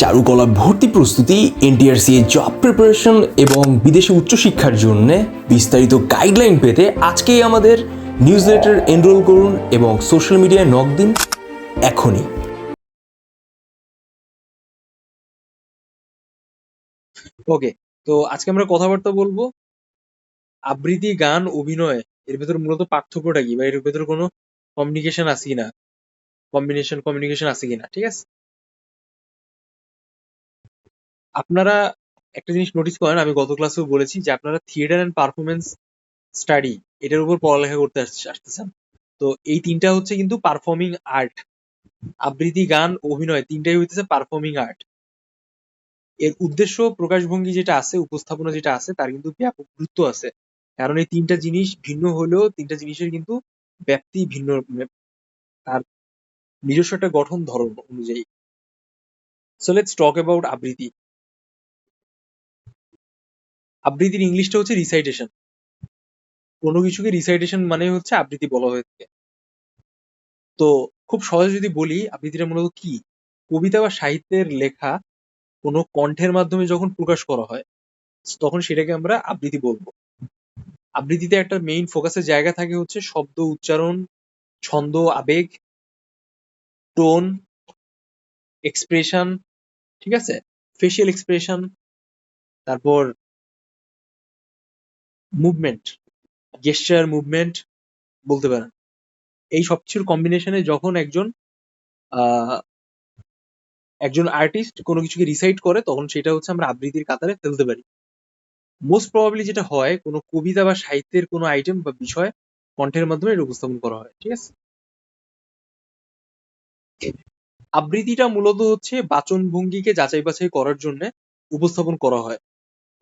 চারুকলা ভর্তি প্রস্তুতি, এনটিআরসি জব প্রিপারেশন এবং বিদেশে উচ্চশিক্ষার জন্য বিস্তারিত গাইডলাইন পেতে আজকেই আমাদের নিউজলেটার এনরোল করুন এবং সোশ্যাল মিডিয়ায় নক দিন এখনই। ওকে, তো আজকে আমরা কথাবার্তা বলবো আবৃত্তি, গান, অভিনয় এর ভেতর মূলত পার্থক্যটা কি, বা এর ভেতর কোনো কমিউনিকেশন আছে কিনা, কমিউনিকেশন আছে কিনা। ঠিক আছে, আপনারা একটা জিনিস নোটিস করেন, আমি গত ক্লাসেও বলেছি যে আপনারা থিয়েটার অ্যান্ড পারফরমেন্স স্টাডি এটার উপর পড়ালেখা করতে আসতেছেন। তো এই তিনটা হচ্ছে কিন্তু পারফর্মিং আর্ট। আবৃত্তি, গান, অভিনয় তিনটাই হইতেছে পারফর্মিং আর্ট। এর উদ্দেশ্য, প্রকাশভঙ্গি যেটা আছে, উপস্থাপনা যেটা আছে, তার কিন্তু ব্যাপক গুরুত্ব আছে। কারণ এই তিনটা জিনিস ভিন্ন হলেও তিনটা জিনিসের কিন্তু ব্যাপ্তি ভিন্ন, তার নিজস্ব একটা গঠন ধরন অনুযায়ী। সো লেটস টক অ্যাবাউট আবৃত্তি। আবৃত্তির ইংলিশটা হচ্ছে রিসাইটেশন। কোনো কিছুকে রিসাইটেশন মানে হচ্ছে আবৃত্তি বলা হয়ে থাকে। তো খুব সহজে যদি বলি, আবৃত্তিটা মূলত কি? কবিতা বা সাহিত্যের লেখা কোনো কণ্ঠের মাধ্যমে যখন প্রকাশ করা হয়, তখন সেটাকে আমরা আবৃত্তি বলবো। আবৃত্তিতে একটা মেইন ফোকাসের জায়গা থাকে হচ্ছে শব্দ, উচ্চারণ, ছন্দ, আবেগ, টোন, এক্সপ্রেশন, ঠিক আছে, ফেসিয়াল এক্সপ্রেশন, তারপর মুভমেন্ট, গেস্টার, মুভমেন্ট বলতে পারেন। এই সবকিছুর কম্বিনেশনে যখন একজন আর্টিস্ট কোনো কিছুকে রিসাইট করে, তখন সেটা হচ্ছে আমরা আবৃত্তির কাতারে ফেলতে পারি। মোস্ট প্রবাবলি যেটা হয়, কোনো কবিতা বা সাহিত্যের কোনো আইটেম বা বিষয় কণ্ঠের মাধ্যমে এটা উপস্থাপন করা হয়। ঠিক আছে, আবৃত্তিটা মূলত হচ্ছে বাচন ভঙ্গিকে যাচাই বাছাই করার জন্য উপস্থাপন করা হয়,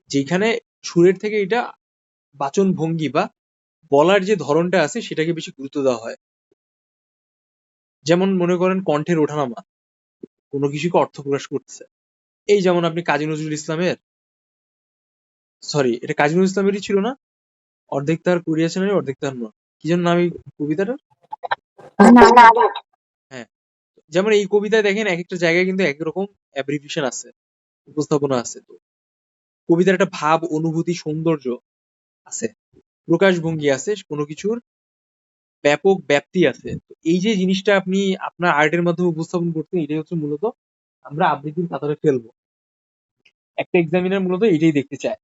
যেখানে সুরের থেকে এটা বাচন ভঙ্গি বা বলার যে ধরনটা আছে সেটাকে বেশি গুরুত্ব দেওয়া হয়। যেমন মনে করেন কণ্ঠের ওঠানামা কোনো কিছুকে অর্থ প্রকাশ করতেছে। এই যেমন আপনি কাজী নজরুল ইসলামের, সরি এটা কাজী নজরুল ইসলামেরই ছিল না, অর্ধেক তার কুড়িয়েছে নারী অর্ধেক তার নয়, কি যেন নাম এই কবিতাটা? হ্যাঁ, যেমন এই কবিতায় দেখেন এক একটা জায়গায় কিন্তু একরকম অ্যাব্রিভিয়েশন আছে, উপস্থাপনা আছে। তো কবিতার একটা ভাব, অনুভূতি, সৌন্দর্য আছে, প্রকাশভঙ্গি আছে, কোনো কিছুর ব্যাপক ব্যাপ্তি আছে। তো এই যে জিনিসটা আপনি আপনার আর্টের মাধ্যমে উপস্থাপন করতে, এটাই হচ্ছে মূলত আমরা আবৃত্তির কাতারে ফেলবো। একটা এক্সামিনার মূলত এটাই দেখতে চায়।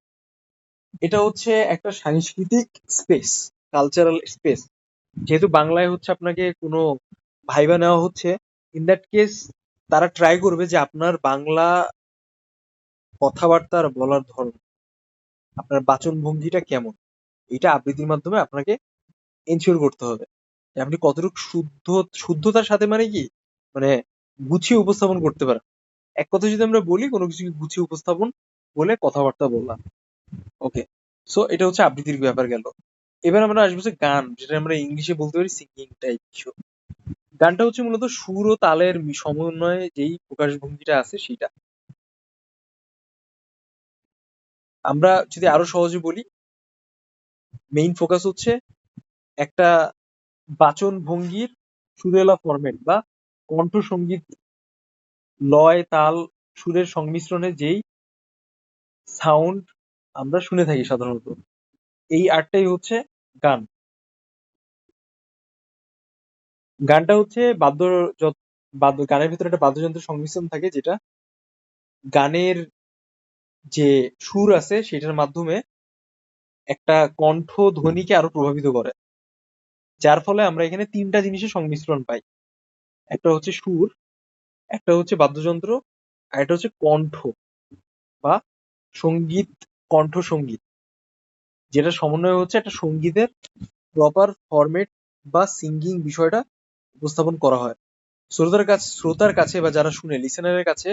এটা হচ্ছে একটা সাংস্কৃতিক স্পেস, কালচারাল স্পেস। যেহেতু বাংলায় হচ্ছে আপনাকে কোনো ভাইবা নেওয়া হচ্ছে, ইন দ্যাট কেস তারা ট্রাই করবে যে আপনার বাংলা কথাবার্তার বলার ধরন, আপনার বাচন ভঙ্গিটা কেমন, এটা আবৃত্তির মাধ্যমে আপনাকে এনশিওর করতে হবে যে আপনি কতটুকু শুদ্ধতার সাথে, মানে কি, মানে গুছিয়ে উপস্থাপন করতে পারেন। এক কথা যদি আমরা বলি, কোনো কিছুকে গুছিয়ে উপস্থাপন বলে কথাবার্তা বললাম। ওকে, সো এটা হচ্ছে আবৃত্তির ব্যাপার গেল। এবার আমরা আসবো যে গান, যেটা আমরা ইংলিশে বলতে পারি সিঙ্গিং টাইপ কিছু। গানটা হচ্ছে মূলত সুর ও তালের সমন্বয়ে যেই প্রকাশভঙ্গিটা আছে সেটা। আমরা যদি আরো সহজে বলি, মেইন ফোকাস হচ্ছে একটা বাচন ভঙ্গির সুরেলা ফরম্যাট বা কণ্ঠ সঙ্গীত, লয়, তাল, সুরের সংমিশ্রণে যেই সাউন্ড আমরা শুনে থাকি সাধারণত, এই আর্টটাই হচ্ছে গান। গানটা হচ্ছে গানের ভিতরে একটা বাদ্যযন্ত্রের সংমিশ্রণ থাকে, যেটা গানের যে সুর আছে সেটার মাধ্যমে একটা কণ্ঠ ধ্বনিকে আরো প্রভাবিত করে, যার ফলে আমরা এখানে তিনটা জিনিসের সংমিশ্রণ পাই। একটা হচ্ছে সুর, একটা হচ্ছে বাদ্যযন্ত্র, আর একটা হচ্ছে কণ্ঠ বা সঙ্গীত, কণ্ঠ সঙ্গীত, যেটা সমন্বয় হচ্ছে একটা সঙ্গীতের প্রপার ফরম্যাট বা সিঙ্গিং বিষয়টা উপস্থাপন করা হয়। শ্রোতার কাছে বা যারা শুনে, লিসেনারের কাছে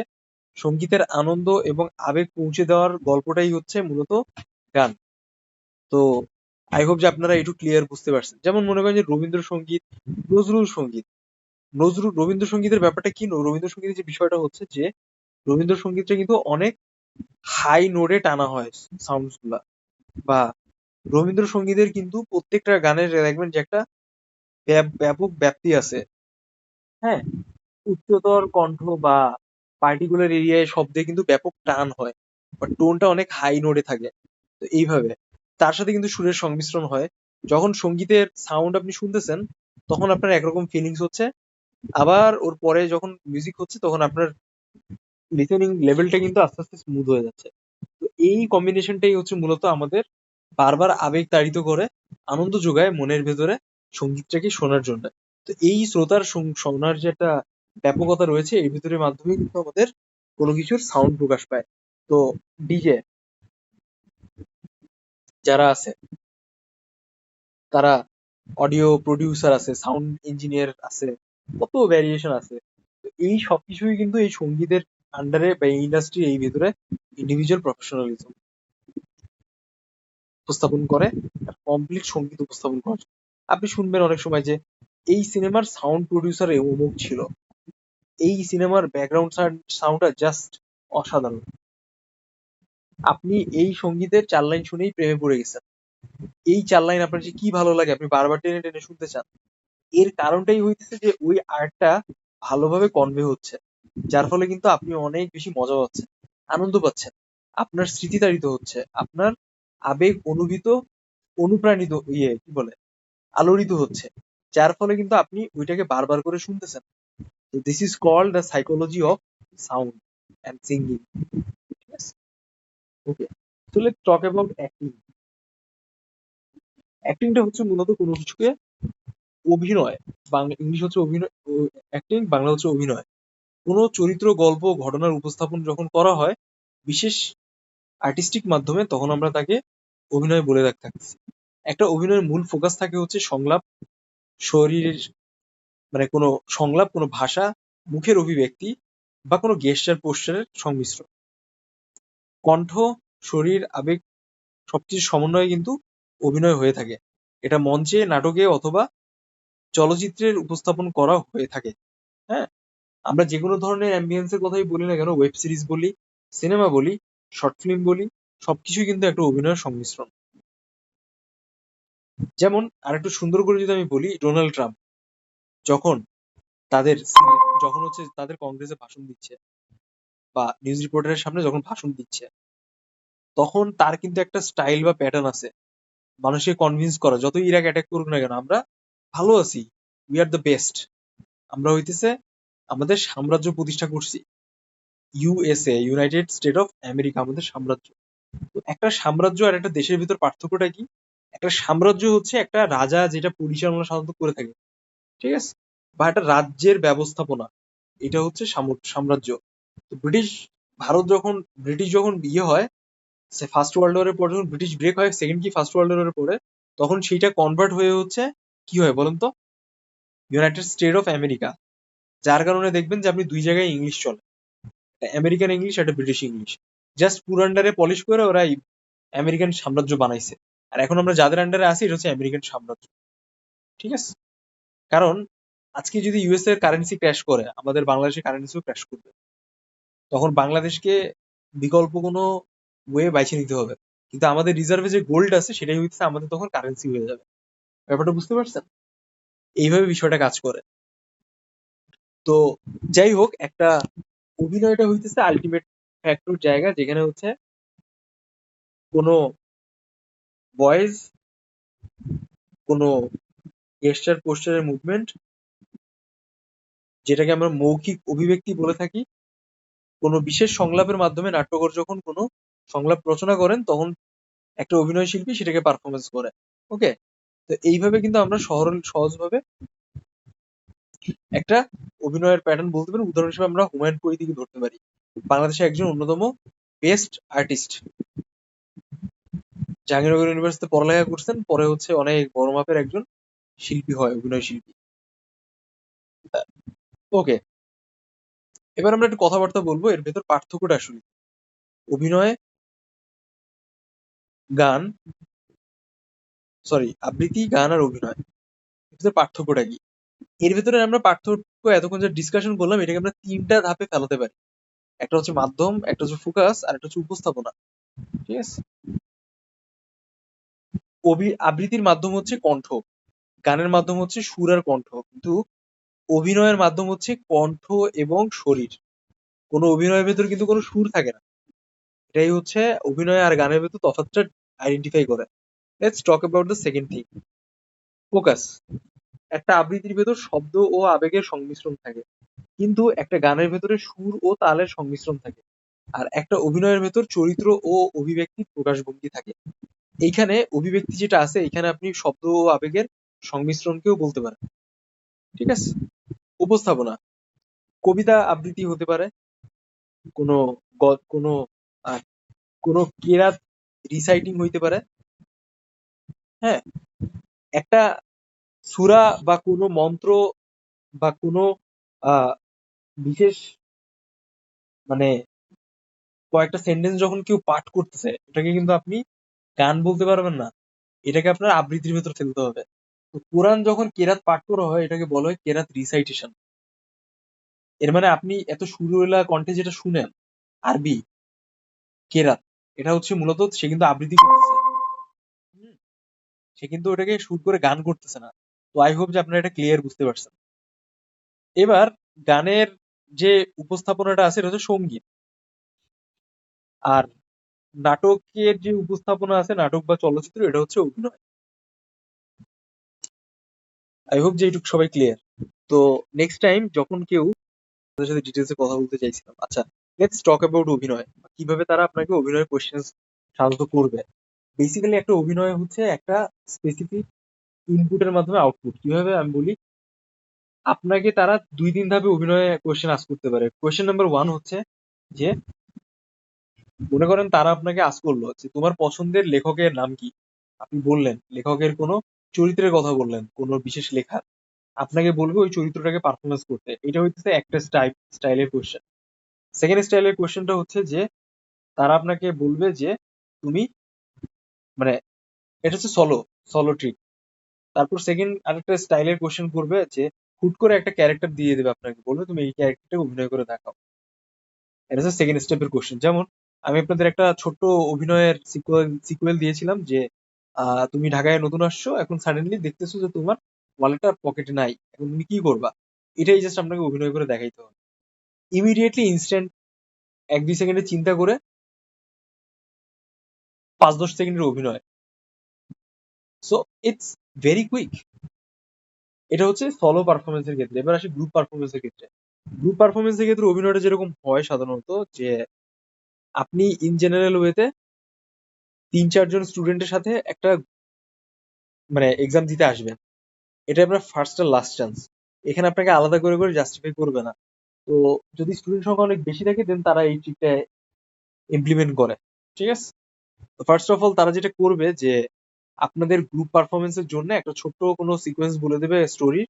সঙ্গীতের আনন্দ এবং আবেগ পৌঁছে দেওয়ার গল্পটাই হচ্ছে মূলত গান। তো আই হোপ যে আপনারা একটু ক্লিয়ার বুঝতে পারছেন। যেমন মনে করেন যে রবীন্দ্রসঙ্গীত, নজরুল সঙ্গীত, রবীন্দ্রসঙ্গীতের ব্যাপারটা কি, রবীন্দ্রসঙ্গীতের যে বিষয়টা হচ্ছে যে রবীন্দ্রসঙ্গীতটা কিন্তু অনেক হাই নোটে টানা হয় সাউন্ডস গুলা, বা রবীন্দ্রসঙ্গীতের কিন্তু প্রত্যেকটা গানের দেখবেন যে একটা ব্যাপক ব্যাপ্তি আছে। হ্যাঁ, উচ্চতর কণ্ঠ বা পার্টিকুলার এরিয়ায় শব্দে কিন্তু ব্যাপক টান হয় বা টোনটা অনেক হাই নোটে থাকে। তো এইভাবে তার সাথে কিন্তু সুরের সংমিশ্রণ হয়। যখন সঙ্গীতের সাউন্ড আপনি শুনতেছেন তখন আপনার একরকম ফিলিংস হচ্ছে, আবার ওর পরে যখন মিউজিক হচ্ছে তখন আপনার লিসেনিং লেভেলটা কিন্তু আস্তে আস্তে স্মুথ হয়ে যাচ্ছে। তো এই কম্বিনেশনটাই হচ্ছে মূলত আমাদের বারবার আবেগ তাড়িত করে, আনন্দ যোগায় মনের ভেতরে সঙ্গীতটাকে শোনার জন্য। তো এই শ্রোতার শোনার যে একটা ব্যাপকতা রয়েছে এর ভিতরের মাধ্যমে কিন্তু আমাদের কোনো কিছুর সাউন্ড প্রকাশ পায়। তো ডিজে যারা আছে তারা অডিও প্রডিউসার আছে, সাউন্ড ইঞ্জিনিয়ার আছে, কত ভ্যারিয়েশন আছে। তো এই সবকিছুই কিন্তু এই সঙ্গীতের আন্ডারে বা এই ইন্ডাস্ট্রির এই ভেতরে ইন্ডিভিজুয়াল প্রফেশনালিজম উপস্থাপন করে, কমপ্লিট সঙ্গীত উপস্থাপন করে। আপনি শুনবেন অনেক সময় যে এই সিনেমার সাউন্ড প্রডিউসার অমুক ছিল, এই সিনেমার ব্যাকগ্রাউন্ড সাউন্ডটা জাস্ট অসাধারণ। আপনি এই সঙ্গীতের 4 লাইন শুনেই প্রেমে পড়ে গেছেন। এই 4 লাইন আপনার যে কি ভালো লাগে আপনি বারবার টেনে টেনে শুনতে চান। এর কারণটাই হইতেছে যে ওই আর্টটা ভালোভাবে কনভে হচ্ছে। যার ফলে কিন্তু আপনি অনেক বেশি মজা পাচ্ছেন, আনন্দ পাচ্ছেন। আপনার স্মৃতিতাড়িত হচ্ছে, আপনার আবেগ অনুপ্রাণিত কি বলে আলোড়িত হচ্ছে। যার ফলে কিন্তু আপনি ওইটাকে বারবার করে শুনতেছেন। তো this is called the psychology of sound and singing. ঠিক আছে? Okay. So let's talk about acting. অ্যাক্টিংটা হচ্ছে মূলত কোনো কিছুকে অভিনয়, বাংলা ইংলিশ হচ্ছে অভিনয়, অ্যাক্টিং বাংলা হচ্ছে অভিনয়। কোনো চরিত্র, গল্প, ঘটনার উপস্থাপন যখন করা হয় বিশেষ আর্টিস্টিক মাধ্যমে তখন আমরা তাকে অভিনয় বলে থাকতেছি। একটা অভিনয়ের মূল ফোকাস থাকে হচ্ছে সংলাপ, শরীরের মানে কোনো সংলাপ, কোনো ভাষা, মুখের অভিব্যক্তি বা কোনো গেস্টার পোস্টারের সংমিশ্রণ। কণ্ঠ, শরীর, আবেগ সবকিছুর সমন্বয়ে কিন্তু অভিনয় হয়ে থাকে। এটা মঞ্চে, নাটকে অথবা চলচ্চিত্রের উপস্থাপন করা হয়ে থাকে। হ্যাঁ? আমরা যেকোনো ধরনের অ্যাম্বিয়েন্সের কথাই বলি না কেন, ওয়েব সিরিজ বলি, সিনেমা বলি, শর্ট ফিল্ম বলি, সবকিছুই কিন্তু একটা অভিনয়ের সংমিশ্রণ। যেমন আরেকটু সুন্দর করে যদি আমি বলি, ডোনাল্ড ট্রাম্প যখন যখন হচ্ছে তাদের কংগ্রেসে ভাষণ দিচ্ছে বা নিউজ রিপোর্টারের সামনে যখন ভাষণ দিচ্ছে, তখন তার কিন্তু একটা স্টাইল বা প্যাটার্ন আছে মানুষকে কনভিন্স করা। যতই ইরাক অ্যাটাক করুক না কেন, আমরা ভালো আছি, উই আর দ্য বেস্ট, আমরা হইতেছে আমাদের সাম্রাজ্য প্রতিষ্ঠা করছি, USA, United state of America আমাদের সাম্রাজ্য। তো একটা সাম্রাজ্য আর একটা দেশের ভিতর পার্থক্যটা কি? একটা সাম্রাজ্য হচ্ছে একটা রাজা যেটা পরিচালনা সাধারণত করে থাকে, ঠিক আছে, বা একটা রাজ্যের ব্যবস্থাপনা, এটা হচ্ছে সাম্রাজ্য। তো ব্রিটিশ যখন হয়, ফার্স্ট ওয়ার্ল্ড ওয়ারের পর যখন ব্রিটিশ ব্রেক হয়, সেকেন্ড কি ফার্স্ট ওয়ার্ল্ড ওয়ারের পরে, তখন সেইটা কনভার্ট হয়ে হচ্ছে কি হয় বলেন তো, ইউনাইটেড স্টেট অফ আমেরিকা। যার কারণে দেখবেন যে আপনি দুই জায়গায় ইংলিশ চলে, আমেরিকান ইংলিশ একটা ব্রিটিশ ইংলিশ, জাস্ট পুরো আন্ডারে পলিশ করে ওরা আমেরিকান সাম্রাজ্য বানাইছে। আর এখন আমরা যাদের আন্ডারে আছি এটা হচ্ছে আমেরিকান সাম্রাজ্য। ঠিক আছে? কারণ আজকে যদি ইউএস এর কারেন্সি ক্র্যাশ করে, আমাদের বাংলাদেশের কারেন্সিও ক্র্যাশ করবে। তখন বাংলাদেশকে বিকল্প কোনো ওয়ে বাইছে নিতে হবে। কিন্তু আমাদের রিজার্ভে যে গোল্ড আছে সেটাই হচ্ছে আমাদের তখন কারেন্সি হয়ে যাবে। ব্যাপারটা বুঝতে পারছেন? এইভাবে বিষয়টা কাজ করে। তো যাই হোক, একটা অভিনয়টা হইতেছে আলটিমেট ফ্যাক্টর জায়গা যেখানে হচ্ছে কোনো ভয়েস, কোনো গেস্টার পোস্টারের মুভমেন্ট, যেটাকে আমরা মৌখিক অভিব্যক্তি বলে থাকি, কোনো বিশেষ সংলাপের মাধ্যমে নাট্যকার যখন কোনো সংলাপ রচনা করেন তখন একটা অভিনয় শিল্পী সেটাকে পারফরমেন্স করে। ওকে? তো এইভাবে কিন্তু আমরা সহজভাবে একটা অভিনয়ের প্যাটার্ন বলতে পারি। উদাহরণ হিসেবে আমরা হুমায়ুন ফরিদিকে ধরতে পারি, বাংলাদেশের একজন অন্যতম বেস্ট আর্টিস্ট। জাহাঙ্গীরনগর ইউনিভার্সিটিতে পড়ালেখা করছেন, পরে হচ্ছে অনেক বড় মাপের একজন শিল্পী হয়, অভিনয় শিল্পী। ওকে, এবার আমরা একটু কথাবার্তা বলবো এর ভেতর পার্থক্যটা আসলে অভিনয়, গান, আবৃত্তি, গান আর অভিনয়, এর ভেতর পার্থক্যটা কি? এর ভেতরে আমরা পার্থক্য এতক্ষণ যে ডিসকাশন করলাম এটাকে আমরা তিনটা ধাপে ফেলাতে পারি। একটা হচ্ছে মাধ্যম, একটা হচ্ছে ফোকাস, আর একটা হচ্ছে উপস্থাপনা। ঠিক আছে? আবৃত্তির মাধ্যম হচ্ছে কণ্ঠ, গানের মাধ্যম হচ্ছে সুর আর কণ্ঠ, কিন্তু অভিনয়ের মাধ্যম হচ্ছে কণ্ঠ এবং শরীর। কোনো অভিনয়ের ভেতর কিন্তু কোনো সুর থাকে না। এটাই হচ্ছে অভিনয় আর গানের ভেতর তফাৎটা আইডেন্টিফাই করে। Let's talk about the second thing, focus. একটা আবৃত্তির ভেতর শব্দ ও আবেগের সংমিশ্রণ থাকে, কিন্তু একটা গানের ভেতরে সুর ও তালের সংমিশ্রণ থাকে। আর একটা অভিনয়ের ভেতর চরিত্র ও অভিব্যক্তির প্রকাশভঙ্গি থাকে। এইখানে অভিব্যক্তি যেটা আছে, এখানে আপনি শব্দ ও আবেগের সংমিশ্রণকেও বলতে পারেন। ঠিক আছে? উপস্থাপনা, কবিতা আবৃত্তি হতে পারে, কোনো কোনো আহ, কোনো কেরাত রিসাইটিং হইতে পারে। হ্যাঁ, একটা সূরা বা কোনো মন্ত্র বা কোনো আহ বিশেষ মানে কয়েকটা সেন্টেন্স যখন কেউ পাঠ করতেছে, এটাকে কিন্তু আপনি গান বলতে পারবেন না, এটাকে আপনার আবৃত্তির ভেতর ফেলতে হবে। তো কোরআন যখন কেরাত পাঠ করা হয়, এটাকে বলা হয় কেরাত রিসাইটেশন। এর মানে আপনি এত সুরওয়ালা কণ্ঠে যেটা শুনেন, আরবি কেরাত, এটা হচ্ছে মূলত সে কিন্তু আবৃত্তি করতেছে। হুম, সে কিন্তু ওটাকে সুর করে গান করতেছে না। তো আই হোপ যে আপনারা এটা ক্লিয়ার বুঝতে পারছেন। এবার গানের যে উপস্থাপনাটা আছে, এটা হচ্ছে সঙ্গীত। আর নাটকের যে উপস্থাপনা আছে, নাটক বা চলচ্চিত্র, এটা হচ্ছে অভিনয়। আই হোপ যে এইটুকু সবাই ক্লিয়ার। তো নেক্সট টাইম যখন কেউ আপনাদের সাথে ডিটেলসে কথা বলতে চাইছিলাম, আচ্ছা লেটস টক অ্যাবাউট অভিনয়, কিভাবে তারা আপনাকে অভিনয় কোশ্চেন সাধারণত করবে। বেসিক্যালি একটা অভিনয় হচ্ছে একটা স্পেসিফিক ইনপুটের মাধ্যমে আউটপুট। কিভাবে আমি বলি, আপনাকে তারা 2-3 ধাপে অভিনয়ে কোশ্চেন আস্ক করতে পারে। কোশ্চেন নাম্বার 1 হচ্ছে যে, মনে করেন তারা আপনাকে আস্ক করলো যে তোমার পছন্দের লেখকের নাম কি? আপনি বললেন, লেখকের কোনো চরিত্রের কথা বললেন, কোনো বিশেষ লেখার। আপনাকে বলবে ওই চরিত্রটাকে পারফরমেন্স করতে। এটা হইতেছে একটা স্টাইলের কোশ্চেন। সেকেন্ড স্টাইলের কোশ্চেনটা হচ্ছে যে, তারা আপনাকে বলবে যে তুমি মানে এটা হচ্ছে সলো ট্রিক। তারপর সেকেন্ড আরেকটা স্টাইলের কোশ্চেন করবে যে, হুট করে একটা ক্যারেক্টার দিয়ে দেবে আপনাকে, বলবে তুমি এই ক্যারেক্টারটা অভিনয় করে দেখাও। এটা হচ্ছে সেকেন্ড স্টেপের কোশ্চেন। যেমন আমি আপনাদের একটা ছোট্ট অভিনয়ের সিকুয়েল দিয়েছিলাম যে, তুমি ঢাকায় নতুন আসছো, এখন সাডেনলি দেখতেছো যে তোমার ওয়ালেটটা পকেটে নাই, এখন তুমি কি করবা? এটাই জাস্ট আপনাকে অভিনয় করে দেখাইতে হবে। ইমিডিয়েটলি, ইনস্ট্যান্ট, 1-2 সেকেন্ডে চিন্তা করে 5-10 সেকেন্ডের অভিনয়। So it's very quick. এটা হচ্ছে সলো পারফরমেন্সের ক্ষেত্রে। এবার আসি গ্রুপ পারফরমেন্সের ক্ষেত্রে। গ্রুপ পারফরমেন্সের ক্ষেত্রে অভিনয়টা যেরকম হয় সাধারণত, যে আপনি ইন জেনারেল ওয়েতে 3-4 জন স্টুডেন্টের সাথে একটা এক্সাম দিতে আসবেন। এটা আপনার ফার্স্ট আর লাস্ট চান্স। এখানে আপনাকে আলাদা করে করে জাস্টিফাই করবে না। তো যদি স্টুডেন্ট সংখ্যা অনেক বেশি থাকে, দেন তারা এই ট্রিকটা ইমপ্লিমেন্ট করে। ঠিক আছে? তো ফার্স্ট অফ অল তারা যেটা করবে যে, আপনাদের গ্রুপ পারফরমেন্সের জন্য একটা ছোট্ট কোনো সিকোয়েন্স বলে দেবে স্টোরি।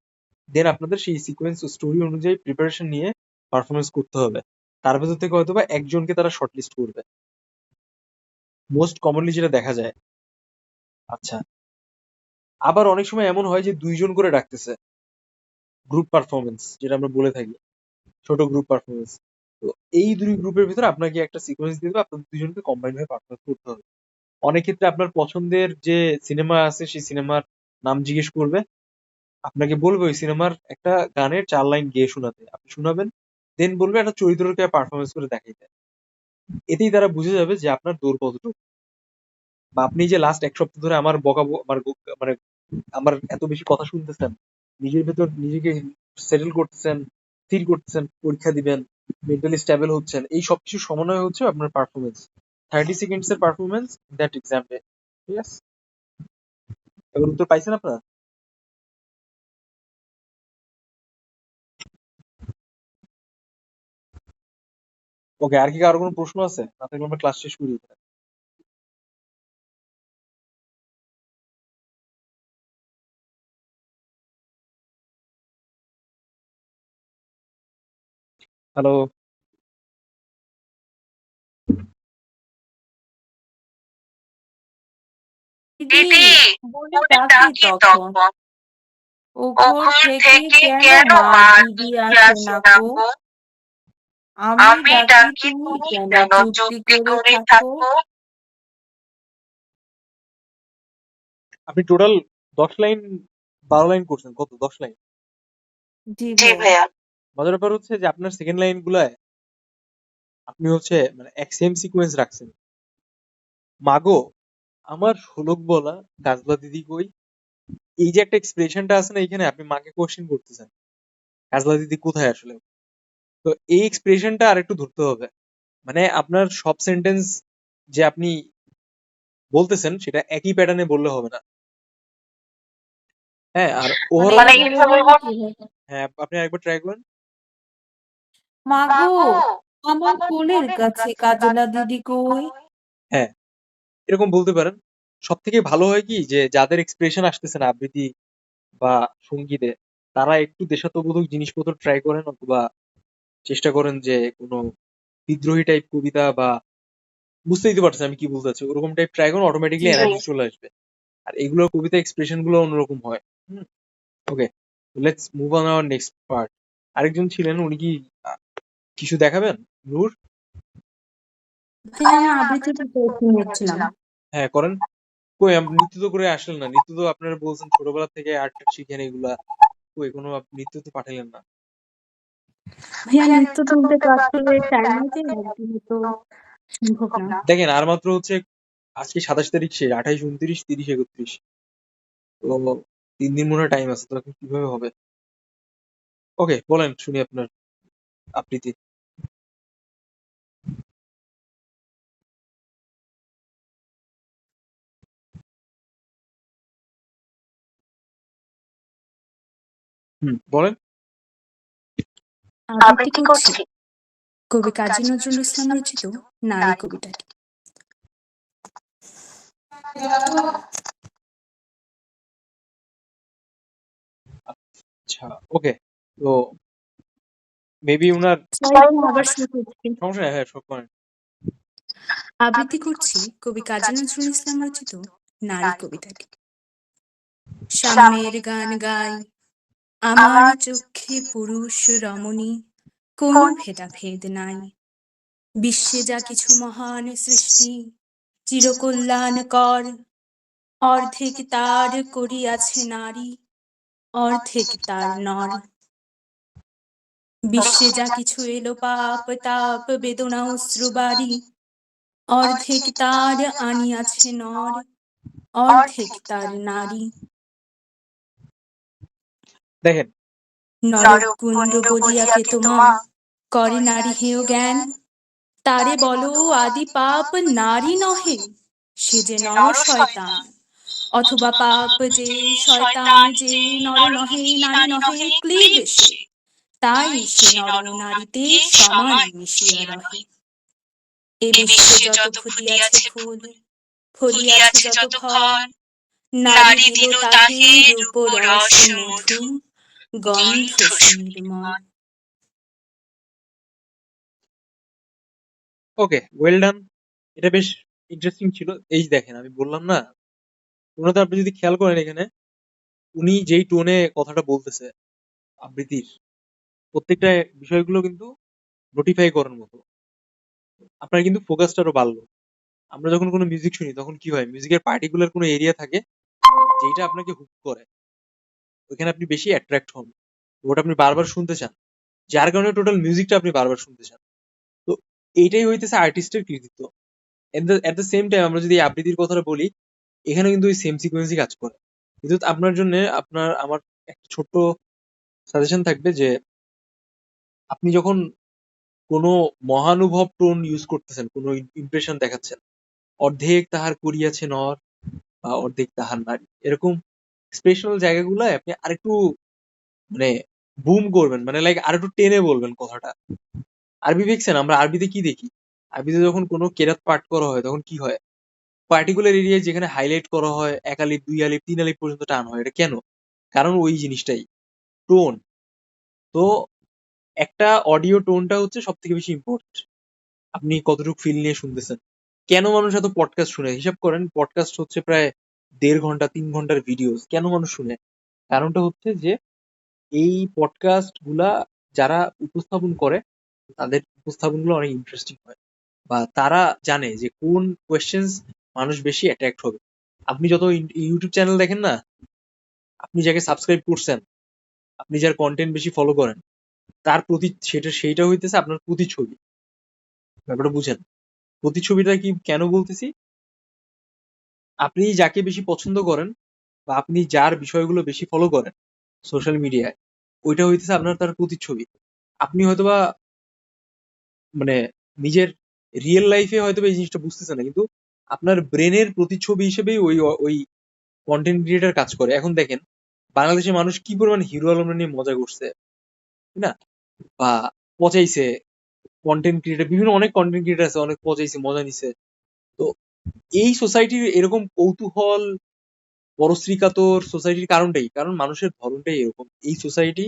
দেন আপনাদের সেই সিকোয়েন্স স্টোরি অনুযায়ী প্রিপারেশন নিয়ে পারফরমেন্স করতে হবে। তার ভেতর থেকে হয়তোবা একজনকে তারা শর্টলিস্ট করবে, মোস্ট কমনলি যেটা দেখা যায়। আচ্ছা, আবার অনেক সময় এমন হয় যে 2 জন করে ডাকতেছে, গ্রুপ পারফরমেন্স যেটা আমরা বলে থাকি, ছোট গ্রুপ পারফরমেন্স। তো এই 2 গ্রুপের ভিতরে আপনাকে একটা সিকোয়েন্স দিয়ে দেবে, আপনাদের 2 জনকে কম্বাইন হয়ে পারফরমেন্স করতে হবে। অনেক ক্ষেত্রে আপনার পছন্দের যে সিনেমা আছে, সেই সিনেমার নাম জিজ্ঞেস করবে, আপনাকে বলবে ওই সিনেমার একটা গানের 4 লাইন গেয়ে শোনাতে। আপনি শোনাবেন, দেন বলবে একটা চরিত্রকে পারফরমেন্স করে দেখাইতে। এতেই তারা বুঝে যাবে যে আপনার দৌড় কতটুকু। বা আপনি যে লাস্ট 1 সপ্তাহ ধরে আমার মানে আমার এত বেশি কথা শুনতেছেন, নিজের ভেতর নিজেকে সেটেল করতেছেন, স্থির করতেছেন, পরীক্ষা দিবেন, মেন্টালি স্টেবল হচ্ছেন, এই সবকিছু সমন্বয় হচ্ছে আপনার পারফরমেন্স। 30 সেকেন্ডস এর পারফরমেন্স দ্যাট এক্সাম ডে। ঠিক আছে? এবার উত্তর পাইছেন আপনারা? ওকে, আর কি কারো কোনো প্রশ্ন আছে? না থাকলে আমরা ক্লাস শেষ করি। হ্যালো। দিদি দিদি বলে বলে ডাকি ডাকি তখন, তখন, ও ঘর ওঘর থেকে থেকে কেন কেন মা মা দিদি দিদি আসে আসে না না কো? গো? আমি আমি ডাকি ডাকি তুমি তুমি কেন কেন চুপটি চুপটি করে করে থাকো? থাকো? আপনি টোটাল 10 লাইন 12 লাইন করছেন, কত? 10 লাইন। জি জি ভাইয়া। ভাইয়া। মজার ব্যাপার হচ্ছে যে আপনার সেকেন্ড লাইন গুলায় আপনি হচ্ছে মানে এক সেম সিকোয়েন্স রাখছেন। মাগো আমার শোলক বলা কাজলা দিদি কই, এই যে একটা এক্সপ্রেশনটা আছে না এখানে, আপনি মাকে কোশ্চেন করতেছেন কাজলা দিদি কোথায় আসলে। তো এই এক্সপ্রেশনটা আর একটু ধরতে হবে। মানে আপনার সব সেন্টেন্স যে আপনি বলতেছেন সেটা একই প্যাটার্নে বললে হবে না। হ্যাঁ, আর মানে ওভারঅল এইভাবে বলবো কিভাবে? হ্যাঁ, আপনি আরেকবার ট্রাই করেন। মাগো আমার কোলের কাছে কাজলা দিদি কই? হ্যাঁ, এরকম বলতে পারেন। সব থেকে ভালো হয় কি যে যাদের এক্সপ্রেশন আসতেছে না আবৃত্তি বা সঙ্গীতে, তারা একটু দেশাত্মবোধক জিনিসপত্র ট্রাই করেন, অথবা চেষ্টা করেন যে কোনো বিদ্রোহী টাইপ কবিতা বা বুঝতেই তো পারছেন আমি কি বলতে চাচ্ছি, ওরকম টাইপ ট্রাই করেন, অটোমেটিকলি জি। এনার্জি চলে আসবে। আর এগুলোর কবিতা এক্সপ্রেশন গুলো অন্যরকম হয়। Okay, let's move on our next part. আরেকজন ছিলেন, উনি কি আহ, কিছু দেখাবেন? নূর? ভাইয়া আমি আবৃত্তি প্রিপারেশন নিচ্ছিলাম। হ্যাঁ, করেন। কই নৃত্য তো করে আসলেন না? নৃত্য তো আপনারা বলছেন ছোটবেলা থেকে আর্ট শিখেন এগুলা, কই কোনো নৃত্য তো পাঠাইলেন না। ভাইয়া নৃত্য তুলতে তো আসলে টাইম লাগে, একদিনে তো সম্ভব না। দেখেন আর মাত্র হচ্ছে আজকে 27 তারিখ শেষ, 28, 29, 30, 31, তো 3 দিন মনে হয় টাইম আছে, তো এখন কিভাবে হবে? ওকে, বলেন শুনি আপনার আবৃত্তি। বলেন। আবৃত্তি করছি কবি কাজী নজরুল ইসলাম রচিত নারী কবিতাটি। আচ্ছা, ওকে। তো মেবি উনার আবার শুরু করছি। সমস্যা নেই, হ্যাঁ সব করেন। আবৃত্তি করছি কবি কাজী নজরুল ইসলাম রচিত নারী কবিতাটি। সাম্যের গান গাই আমার চক্ষে পুরুষ রমণী, কোনো ভেদাভেদ নাই। বিশ্বে যা কিছু মহান সৃষ্টি চিরকল্যাণ কর, অর্ধেক তার করিয়াছে নারী, অর্ধেক তার নর। বিশ্বে যা কিছু এলো পাপ তাপ বেদনা অশ্রুবারি, অর্ধেক তার আনিয়াছে নর, অর্ধেক তার নারী। দেখেন, নরকুণ্ড বলিয়া কে তোমা করে নারী হেয় জ্ঞান, তারে বলো আদি পাপ নারী নহে, সে যে নর শয়তান। অথবা পাপ যে শয়তান যে নর নহে নারী নহে ক্লীব সে, তাই সে নর নারীতে সমান মিশিয়া রহে। এ বিশ্বে যত ফুটিয়াছে ফুল ফলিয়াছে যত ফল, নারী দিল তাহে রূপ রস মধু গন্ধ সুনির্মল। ওকে, ওয়েল ডান। এটা বেশ ইন্টারেস্টিং ছিল। এই যে দেখেন আমি বললাম না, ওনাতে আপনি যদি খেয়াল করেন এখানে, উনি যেই টোনে কথাটা বলতেছে আবৃত্তির, প্রত্যেকটা বিষয়গুলো কিন্তু নোটিফাই করার মতো। আপনার কিন্তু ফোকাসটা আরো বাড়লো। আমরা যখন কোনো মিউজিক শুনি তখন কি হয়, মিউজিকের পার্টিকুলার কোনো এরিয়া থাকে যেটা আপনাকে হুক করে, ওইখানে আপনি বেশি অ্যাট্রাক্ট হন, ওটা আপনি বারবার শুনতে চান, যার কারণে টোটাল মিউজিকটা আপনি বারবার শুনতে চান। তো এইটাই হইতেছে আর্টিস্টের কৃতিত্ব। এট দ্য সেম টাইম আমরা যদি এই আবৃত্তির কথাটা বলি, এখানে কিন্তু ওই সেম সিকোয়েন্সই কাজ করে। কিন্তু আপনার জন্য আমার একটা ছোট্ট সাজেশন থাকবে যে আপনি যখন কোনো মহানুভব টোন ইউজ করতেছেন, কোনো ইমপ্রেশন দেখাচ্ছেন, অর্ধেক তাহার করিয়াছে নর বা অর্ধেক তাহার নারী, এরকম এক্সপ্রেশনাল জায়গাগুলোয় আপনি আরেকটু মানে বুম করবেন, মানে লাইক আরেকটু টেনে বলবেন কথাটা। আরবি দেখছেন, আমরা আরবিতে কি দেখি, আরবিতে যখন কোনো কেরাত পাঠ করা হয় তখন কি হয়, পার্টিকুলার এরিয়ায় যেখানে হাইলাইট করা হয় 1 আলিফ 2 আলিফ 3 আলিফ পর্যন্ত টান হয়। এটা কেন? কারণ ওই জিনিসটাই টোন। তো একটা অডিও টোনটা হচ্ছে সব থেকে বেশি ইম্পর্টেন্ট। আপনি কতটুকু ফিল নিয়ে শুনতেছেন। কেন মানুষ এত পডকাস্ট শুনে? হিসাব করেন, পডকাস্ট হচ্ছে প্রায় 1.5 ঘন্টা 3 ঘন্টার ভিডিও। কেন মানুষ শুনে? কারণটা হচ্ছে যে এই পডকাস্ট গুলা যারা উপস্থাপন করে, তাদের উপস্থাপন গুলো অনেক ইন্টারেস্টিং হয়, বা তারা জানে যে কোন কোয়েশ্চেন্স মানুষ বেশি অ্যাট্রাক্ট হবে। আপনি যত ইউটিউব চ্যানেল দেখেন না, আপনি যাকে সাবস্ক্রাইব করছেন, আপনি যার কন্টেন্ট বেশি ফলো করেন, তার প্রতি সেইটা হইতেছে আপনার প্রতিচ্ছবি। ব্যাপারটা বুঝেন। প্রতিচ্ছবিটা কি কেন বলতেছি? আপনি যাকে বেশি পছন্দ করেন বা আপনি যার বিষয়গুলো বেশি ফলো করেন সোশ্যাল মিডিয়ায়, ওইটা হইতেছে আপনার তার প্রতিচ্ছবি। আপনি হয়তোবা মানে নিজের রিয়েল লাইফে হয়তোবা এই জিনিসটা বুঝতেছেন না, কিন্তু আপনার ব্রেনের প্রতিচ্ছবি হিসেবেই ওই কন্টেন্ট ক্রিয়েটার কাজ করে। এখন দেখেন বাংলাদেশের মানুষ কি পরিমাণ হিরো আলম নিয়ে মজা করছে, তাই না? বা পচাইছে কন্টেন্ট ক্রিয়েটার, বিভিন্ন অনেক কন্টেন্ট ক্রিয়েটার আছে, অনেক পচাইছে, মজা নিছে। তো এই সোসাইটির এরকম কৌতূহল, পরশ্রী কাতর সোসাইটির কারণটাই, কারণ মানুষের ধরনটাই এরকম। এই সোসাইটি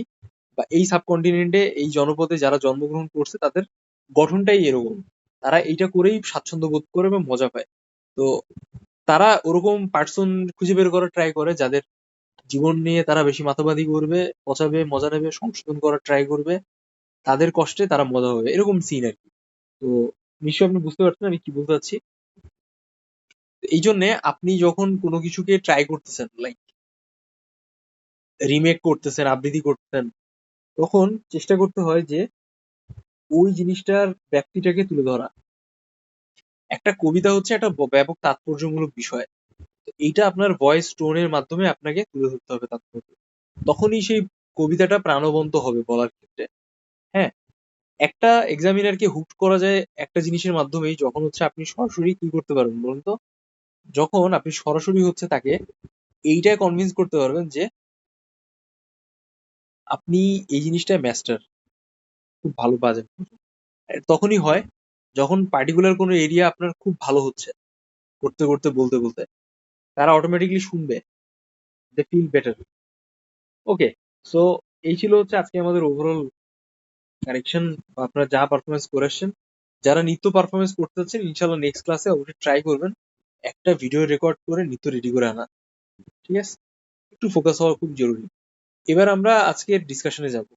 বা এই সাবকন্টিনেন্টে এই জনপদে যারা জন্মগ্রহণ করছে তাদের গঠনটাই এরকম। তারা এইটা করেই স্বাচ্ছন্দ্য বোধ করে এবং মজা পায়। তো তারা ওরকম পার্সন খুঁজে বের করার ট্রাই করে যাদের জীবন নিয়ে তারা বেশি মাতামাতি করবে, পচাবে, মজা নেবে, সংশোধন করার ট্রাই করবে, তাদের কষ্টে তারা মজা হবে, এরকম সিন আর কি। তো নিশ্চয়ই আপনি বুঝতে পারছেন আমি কি বলতে চাচ্ছি। তো এই জন্য আপনি যখন কোনো কিছুকে ট্রাই করতেছেন, লাইক রিমেক করতেছেন, আবৃত্তি করতেছেন, তখন চেষ্টা করতে হয় যে ওই জিনিসটার ব্যক্তিটাকে তুলে ধরা। একটা কবিতা হচ্ছে একটা ব্যাপক তাৎপর্যমূলক বিষয়। তো এইটা আপনার ভয়েস টোনের মাধ্যমে আপনাকে তুলে ধরতে হবে তাৎপর্য। তখনই সেই কবিতাটা প্রাণবন্ত হবে বলার ক্ষেত্রে। হ্যাঁ, একটা এক্সামিনারকে হুক করা যায় একটা জিনিসের মাধ্যমেই, যখন হচ্ছে আপনি সরাসরি কি করতে পারবেন বলুন তো? যখন আপনি সরাসরি হচ্ছে তাকে এইটাই কনভিন্স করতে পারবেন যে আপনি এই জিনিসটায় মাস্টার, খুব ভালো বাজেন। তখনই হয় যখন পার্টিকুলার কোনো এরিয়া আপনার খুব ভালো হচ্ছে, করতে করতে বলতে বলতে তারা অটোমেটিকলি শুনবে, they feel better. Okay, so এই ছিল হচ্ছে আজকে আমাদের ওভারঅল কানেকশন, আপনারা যা পারফরমেন্স করে আসছেন। যারা নৃত্য পারফরমেন্স করতে চাচ্ছেন ইনশাল্লাহ নেক্সট ক্লাসে অবশ্যই ট্রাই করবেন একটা ভিডিও রেকর্ড করে নৃত্য রেডি করে আনা। ঠিক আছে, একটু ফোকাস হওয়া খুব জরুরি। এবার আমরা আজকের ডিসকাশনে যাব।